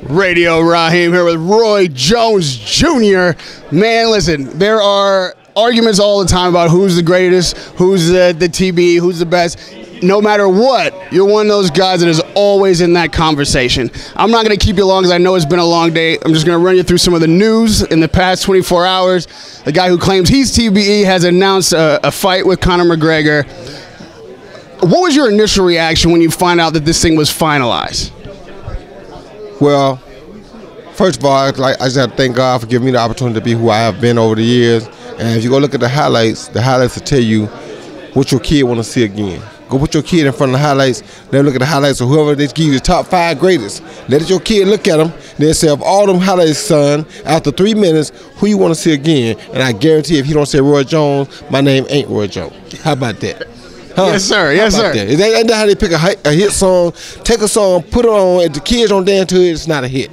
Radio Raheem here with Roy Jones Jr. Man, listen, there are arguments all the time about who's the greatest, who's the TBE, who's the best. No matter what, you're one of those guys that is always in that conversation. I'm not going to keep you long because I know it's been a long day. I'm just going to run you through some of the news in the past 24 hours. The guy who claims he's TBE has announced a fight with Conor McGregor. What was your initial reaction when you find out that this thing was finalized? Well, first of all, I just have to thank God for giving me the opportunity to be who I have been over the years. And if you go look at the highlights will tell you what your kid want to see again. Go put your kid in front of the highlights. Then look at the highlights of whoever they give you the top 5 greatest. Let your kid look at them. Then say, of all them highlights, son, after 3 minutes, who you want to see again? And I guarantee if you don't say Roy Jones, my name ain't Roy Jones. How about that? Huh? Yes, sir. Yes, sir. Ain't that how they pick a hit song, take a song, put it on, if the kids don't dance to it, it's not a hit.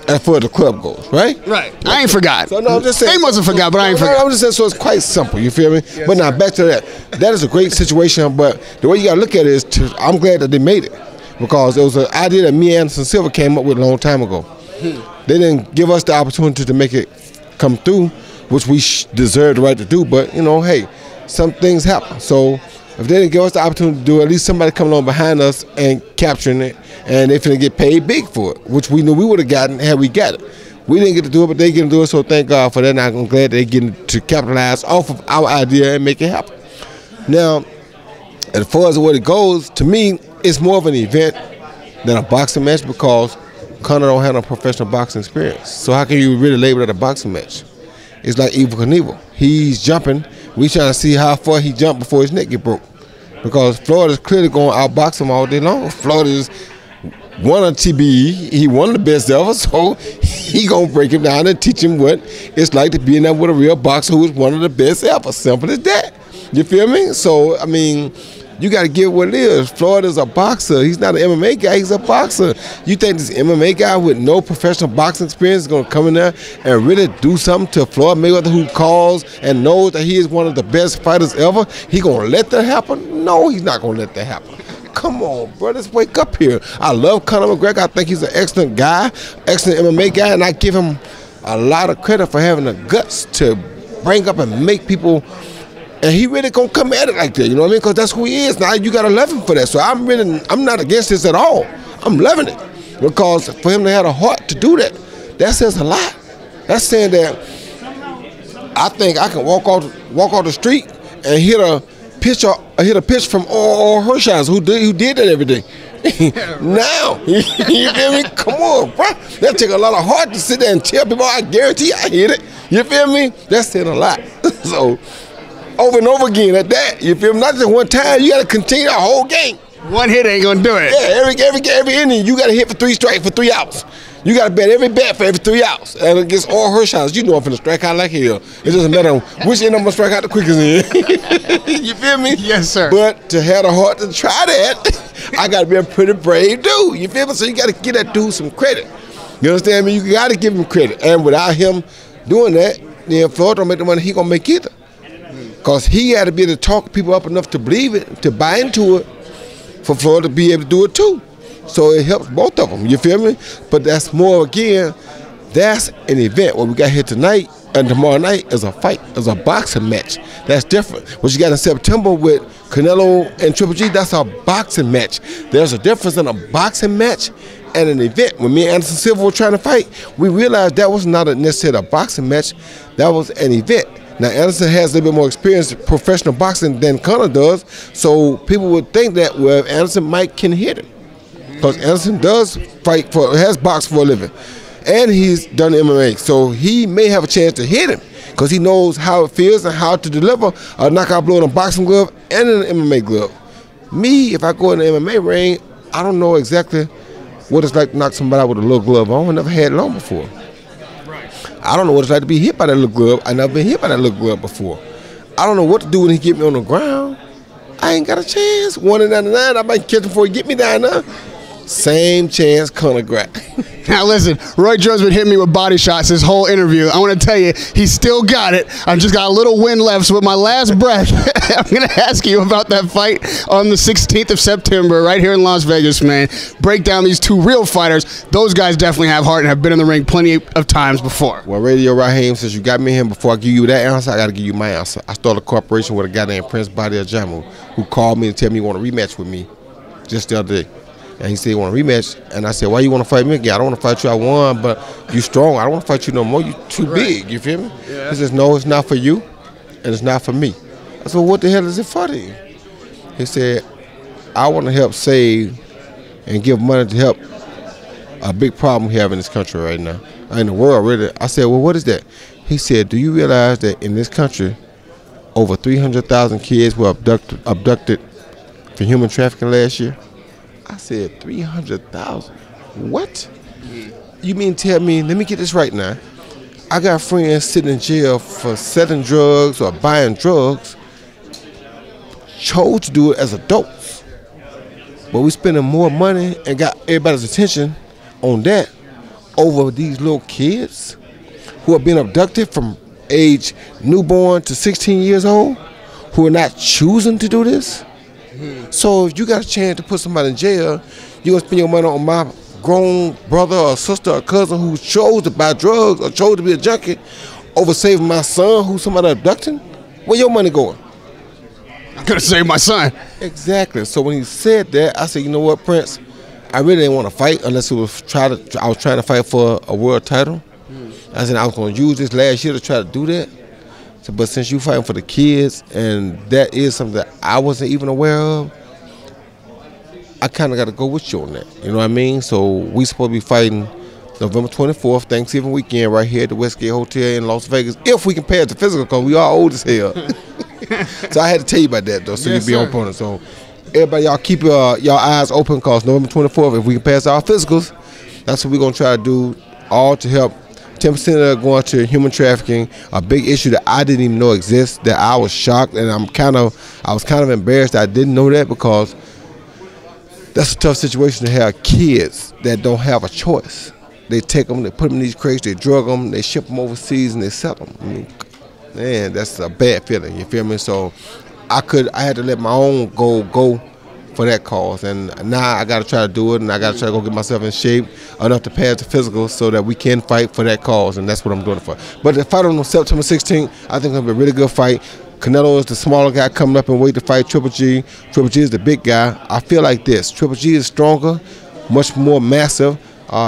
As far as the club goes, right? Right. I ain't forgot. So, no, I'm just saying. They must have forgot, but I ain't forgot. I'm just saying, so it's quite simple, you feel me? Yes, but now, back to that. That is a great situation, but the way you got to look at it is, I'm glad that they made it. Because it was an idea that me and Anderson Silva came up with a long time ago. They didn't give us the opportunity to make it come through, which we deserve the right to do, but, you know, hey, some things happen. So if they didn't give us the opportunity to do it, at least somebody coming on behind us and capturing it, and they finna get paid big for it, which we knew we would have gotten had we got it. We didn't get to do it, but they get to do it, so thank God for that, and I'm glad they get to capitalize off of our idea and make it happen. Now, as far as what it goes, to me, it's more of an event than a boxing match because Conor don't have no professional boxing experience. So how can you really label it a boxing match? It's like Evel Knievel. He's jumping. We trying to see how far he jumped before his neck get broke. Because Florida's clearly going to outbox him all day long. Florida's won a TBE. He won the best ever, so he going to break him down and teach him what it's like to be in there with a real boxer who is one of the best ever. Simple as that. You feel me? So, I mean, you got to give what it is. Florida's a boxer. He's not an MMA guy. He's a boxer. You think this MMA guy with no professional boxing experience is going to come in there and really do something to Floyd Mayweather, who calls and knows that he is one of the best fighters ever? He going to let that happen? No, he's not going to let that happen. Come on, bro, let's wake up here. I love Conor McGregor. I think he's an excellent guy, excellent MMA guy, and I give him a lot of credit for having the guts to bring up and make people. And he really gonna come at it like that, you know what I mean? Because that's who he is. Now you gotta love him for that. So I'm not against this at all. I'm loving it. Because for him to have a heart to do that, that says a lot. That's saying that I think I can walk off the street and hit a pitch from all Hershey's who did that every day. Now, you feel me? Come on, bro. That take a lot of heart to sit there and tell people, I guarantee I hit it. You feel me? That's saying a lot. So over and over again at that, you feel me? Not just one time, you got to continue the whole game. One hit ain't gonna do it. Yeah, every inning, you got to hit for 3 strikes for 3 outs. You got to bet every bet for every 3 outs. And against all Hershey's, you know I'm finna strike out like hell. It doesn't matter which end I'm gonna strike out the quickest in. You feel me? Yes, sir. But to have the heart to try that, I got to be a pretty brave dude. You feel me? So you got to give that dude some credit. You understand me? You got to give him credit. And without him doing that, then Floyd don't make the money he gonna make either. Because he had to be able to talk people up enough to believe it, to buy into it, for Floyd to be able to do it too. So it helps both of them, you feel me? But that's more, again, that's an event. What we got here tonight and tomorrow night is a fight, is a boxing match. That's different. What you got in September with Canelo and Triple G, that's a boxing match. There's a difference in a boxing match and an event. When me and Anderson Silva were trying to fight, we realized that was not necessarily a boxing match, that was an event. Now, Anderson has a little bit more experience in professional boxing than Conor does, so people would think that, well, if Anderson can hit him. Because Anderson has boxed for a living. And he's done MMA, so he may have a chance to hit him because he knows how it feels and how to deliver a knockout blow in a boxing glove and in an MMA glove. Me, if I go in the MMA ring, I don't know exactly what it's like to knock somebody out with a little glove on. I never had it on before. I don't know what it's like to be hit by that little glove. I've never been hit by that little glove before. I don't know what to do when he get me on the ground. I ain't got a chance. 1 in 99, I might catch him before he get me down there. Same chance, Conor Grack. Now listen, Roy Jones been hitting me with body shots this whole interview. I want to tell you, he still got it. I've just got a little wind left, so with my last breath, I'm going to ask you about that fight on the 16th of September right here in Las Vegas, man. Break down these two real fighters. Those guys definitely have heart and have been in the ring plenty of times before. Well, Radio Raheem, since you got me here, before I give you that answer, I got to give you my answer. I started a corporation with a guy named Prince Badi Ajamu, who called me and tell me he want to rematch with me just the other day. And he said he want a rematch, and I said, why you want to fight me again? I don't want to fight you. I won, but you strong. I don't want to fight you no more. You too big. You feel me? Yeah. He says, no, it's not for you, and it's not for me. I said, well, what the hell is it for then? He said, I want to help save and give money to help a big problem we have in this country right now, in the world, really. I said, well, what is that? He said, do you realize that in this country, over 300,000 kids were abducted for human trafficking last year? I said, 300,000. What? You mean tell me, let me get this right now. I got friends sitting in jail for selling drugs or buying drugs, chose to do it as adults. But we spending more money and got everybody's attention on that over these little kids who are being abducted from age newborn to 16 years old, who are not choosing to do this. So if you got a chance to put somebody in jail, you're going to spend your money on my grown brother or sister or cousin who chose to buy drugs or chose to be a junkie over saving my son who somebody abducting? Where your money going? I'm going to save my son. Exactly. So when he said that, I said, you know what, Prince? I really didn't want to fight unless I was trying to fight for a world title. I said I was going to use this last year to try to do that. But since you fighting for the kids, and that is something that I wasn't even aware of, I kind of got to go with you on that. You know what I mean? So we supposed to be fighting November 24th, Thanksgiving weekend, right here at the Westgate Hotel in Las Vegas, if we can pass the physical, because we are old as hell. So I had to tell you about that, though, so you be on point. So everybody, y'all keep y'all eyes open, because November 24th, if we can pass our physicals, that's what we're going to try to do, all to help 10% of that going to human trafficking, a big issue that I didn't even know exists, that I was shocked, and I was kind of embarrassed that I didn't know that, because that's a tough situation to have kids that don't have a choice. They take them, they put them in these crates, they drug them, they ship them overseas, and they sell them. I mean, man, that's a bad feeling, you feel me? So I had to let my own goal go for that cause, and now I got to try to do it, and I got to try to go get myself in shape enough to pass the physical so that we can fight for that cause, and that's what I'm doing it for. But the fight on September 16th, I think it's going to be a really good fight. Canelo is the smaller guy coming up and wait to fight Triple G. Triple G is the big guy. I feel like this. Triple G is stronger, much more massive,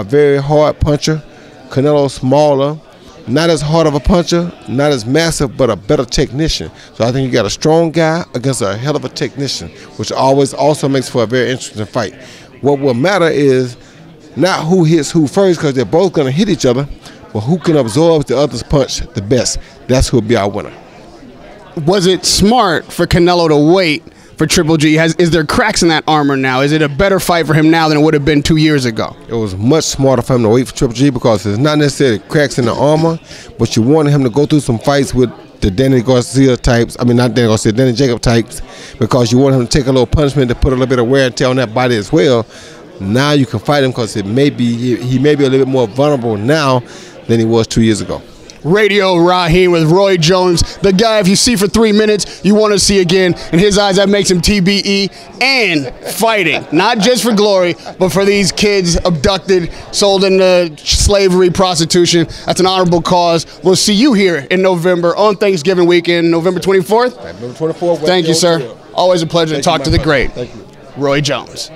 very hard puncher. Canelo's smaller, not as hard of a puncher, not as massive, but a better technician. So I think you got a strong guy against a hell of a technician, which always also makes for a very interesting fight. What will matter is not who hits who first, because they're both going to hit each other, but who can absorb the other's punch the best. That's who will be our winner. Was it smart for Canelo to wait for Triple G? Is there cracks in that armor now? Is it a better fight for him now than it would have been 2 years ago? It was much smarter for him to wait for Triple G, because it's not necessarily cracks in the armor, but you wanted him to go through some fights with the Danny Garcia types, I mean not Danny Garcia, Danny Jacob types, because you want him to take a little punishment to put a little bit of wear and tear on that body as well. Now you can fight him, because he may be a little bit more vulnerable now than he was 2 years ago. Radio Raheem with Roy Jones, the guy if you see for 3 minutes, you want to see again. In his eyes, that makes him TBE and fighting. Not just for glory, but for these kids abducted, sold into slavery, prostitution. That's an honorable cause. We'll see you here in November on Thanksgiving weekend, November 24th. November 24th. Thank you, sir. Always a pleasure to talk to the great Thank you. Roy Jones.